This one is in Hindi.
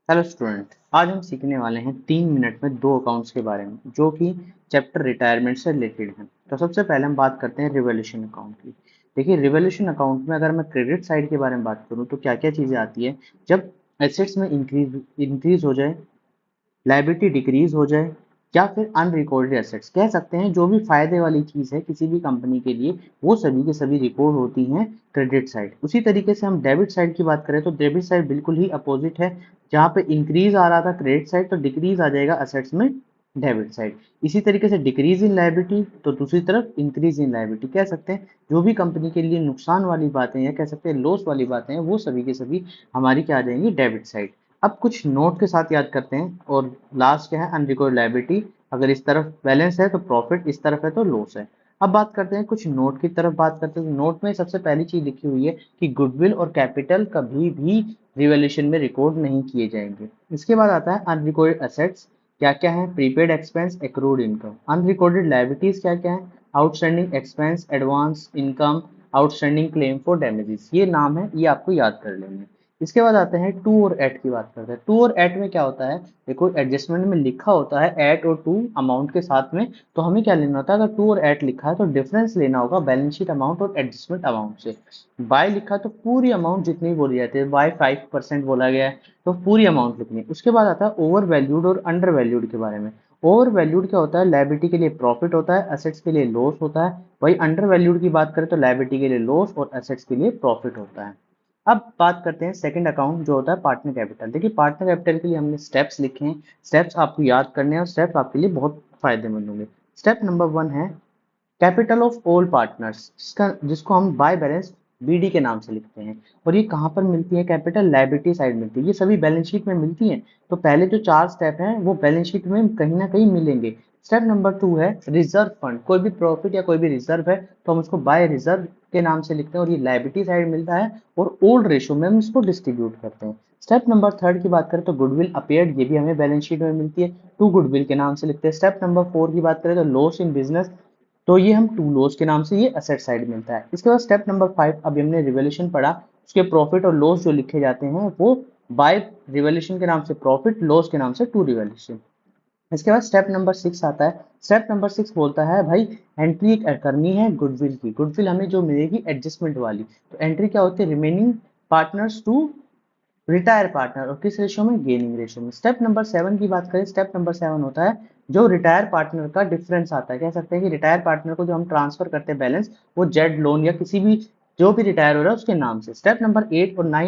हेलो स्टूडेंट, आज हम सीखने वाले हैं 3 मिनट में दो अकाउंट्स के बारे में जो कि चैप्टर रिटायरमेंट से रिलेटेड हैं। तो सबसे पहले हम बात करते हैं रिवोल्यूशन अकाउंट की। देखिए, रिवोल्यूशन अकाउंट में अगर मैं क्रेडिट साइड के बारे में बात करूं तो क्या क्या चीज़ें आती है। जब एसेट्स में इंक्रीज इंक्रीज हो जाए, लायबिलिटी डिक्रीज हो जाए, या फिर अनरिकॉर्डेड एसेट्स कह सकते हैं, जो भी फायदे वाली चीज़ है किसी भी कंपनी के लिए वो सभी के सभी रिकॉर्ड होती हैं क्रेडिट साइड। उसी तरीके से हम डेबिट साइड की बात करें तो डेबिट साइड बिल्कुल ही अपोजिट है। जहाँ पे इंक्रीज आ रहा था क्रेडिट साइड, तो डिक्रीज आ जाएगा असेट्स में डेबिट साइड। इसी तरीके से डिक्रीज इन लायबिलिटी तो दूसरी तरफ इंक्रीज इन लायबिलिटी कह सकते हैं। जो भी कंपनी के लिए नुकसान वाली बातें या कह सकते हैं लॉस वाली बातें हैं, वो सभी के सभी हमारी क्या आ जाएंगी, डेबिट साइड। अब कुछ नोट के साथ याद करते हैं। और लास्ट क्या है, अनरिकॉर्ड लायबिलिटी। अगर इस तरफ बैलेंस है तो प्रॉफिट, इस तरफ है तो लॉस है। अब बात करते हैं कुछ नोट की तरफ बात करते हैं। नोट में सबसे पहली चीज लिखी हुई है कि गुडविल और कैपिटल कभी भी रिवैल्यूएशन में रिकॉर्ड नहीं किए जाएंगे। इसके बाद आता है अनरिकॉर्डेड एसेट्स। क्या क्या है, prepaid expense, accrued income. Unrecorded liabilities क्या क्या है, outstanding expense, advance income, outstanding claim for damages. ये नाम है, ये आपको याद कर लेंगे। इसके बाद आते हैं टू और एट की बात करते हैं। टू और एट में क्या होता है, देखो एडजस्टमेंट में लिखा होता है एट और टू अमाउंट के साथ में। तो हमें क्या लेना होता है, अगर टू और एट लिखा है तो डिफरेंस लेना होगा बैलेंस शीट अमाउंट और एडजस्टमेंट अमाउंट से। बाय लिखा है तो पूरी अमाउंट जितनी बोली जाती है, बाय 5% बोला गया है तो पूरी अमाउंट लिखनी है। उसके बाद आता है ओवर वैल्यूड और अंडर वैल्यूड के बारे में। ओवर वैल्यूड क्या होता है, लायबिलिटी के लिए प्रॉफिट होता है, एसेट्स के लिए लॉस होता है। वही अंडर वैल्यूड की बात करें तो लायबिलिटी के लिए लॉस और एसेट्स के लिए प्रॉफिट होता है। अब बात करते हैं सेकंड अकाउंट जो होता है पार्टनर कैपिटल। देखिए, पार्टनर कैपिटल के लिए हमने स्टेप्स लिखे हैं। स्टेप्स आपको याद करने हैं और स्टेप्स आपके लिए बहुत फायदेमंद होंगे। स्टेप नंबर 1 है कैपिटल ऑफ ऑल पार्टनर्स, जिसको हम बाय बैलेंस बीडी के नाम से लिखते हैं। और ये कहाँ पर मिलती है, कैपिटल लायबिलिटी साइड मिलती है। ये सभी बैलेंस शीट में मिलती हैं। तो पहले जो 4 स्टेप हैं वो बैलेंस शीट में कहीं ना कहीं मिलेंगे। स्टेप नंबर 2 है रिजर्व फंड। कोई भी प्रॉफिट या कोई भी रिजर्व है तो हम उसको बाय रिजर्व के नाम से लिखते हैं और ये लायबिलिटी साइड मिलता है और ओल्ड रेशियो में हम इसको डिस्ट्रीब्यूट करते हैं। स्टेप नंबर 3 की बात करें तो गुडविल अपेयर्ड, ये भी हमें बैलेंस शीट में मिलती है, टू गुडविल के नाम से लिखते हैं। स्टेप नंबर 4 की बात करें तो लॉस इन बिजनेस, तो ये हम टू लॉस के नाम से ये असेट साइड मिलता है। इसके बाद स्टेप नंबर 5, अभी हमने रिवोल्यूशन पढ़ा, उसके प्रॉफिट और लॉस जो लिखे जाते हैं वो बाय रिवोल्यूशन के नाम से प्रॉफिट, लॉस के नाम से टू रिवोल्यूशन। इसके बाद स्टेप नंबर 6 आता है। स्टेप नंबर 6 बोलता है भाई एंट्री करनी है गुडविल की। गुडविल हमें जो मिलेगी एडजस्टमेंट वाली। तो एंट्री क्या होती है, remaining partners to retire partner, और किस रेशियो में, गेनिंग रेशियो में। स्टेप नंबर 7 की बात करें, स्टेप नंबर 7 होता है जो रिटायर पार्टनर का डिफरेंस आता है। कह सकते हैं कि रिटायर पार्टनर को जो हम ट्रांसफर करते हैं बैलेंस, वो जेड लोन या किसी भी जो भी रिटायर हो रहा है उसके नाम से। स्टेप नंबर 8 और 9